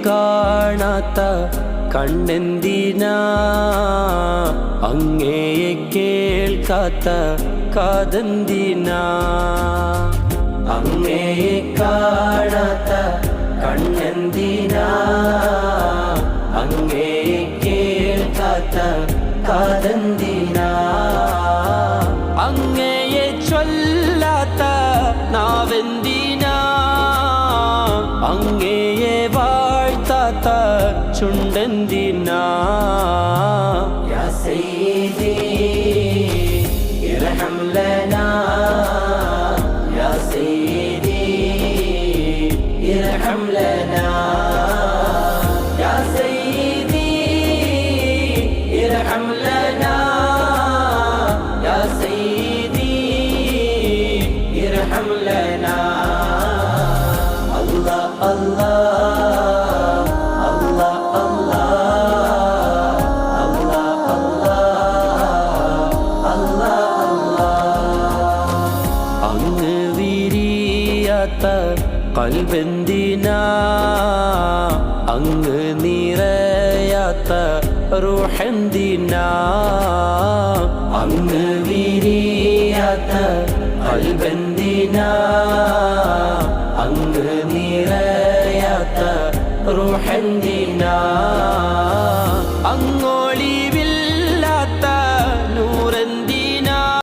കാണാത്ത കണ്ണെന്തിനാ, അങ്ങയെ കേൾക്കാത്ത കാതെന്തിനാ. അങ്ങയെ കാണാത്ത കണ്ണെന്തിനാ, അങ്ങയെ കേൾക്കാത്ത കാതെന്തിനാ. അങ്ങയെ ചൊല്ലാത്ത നാവെന്തിനാ, അങ്ങയെ വാഴ്ത്താത്ത ചുണ്ടെന്തിനാ. യാ സയ്യിദി ഇർഹം ലനാ, യാ സയ്യിദി ഇർഹം ലനാ, യാ സയ്യിദി ഇർഹം ലനാ, യാ സയ്യിദി ഇർഹം ലനാ. അല്ലാഹ് അല്ലാഹ് അല്ലാഹ് അല്ലാഹ് അല്ലാഹ്. അങ്ങ് വിരിയാത്ത ഖൽബെന്തിനാ, അങ്ങ് നിറയാത്ത റൂഹെന്തിനാ. അങ്ങ് വിരിയാത്ത ഖൽബെന്തിനാ, അങ്ങ് നിറയാത്ത റൂഹെന്തിനാ. അങ്ങ്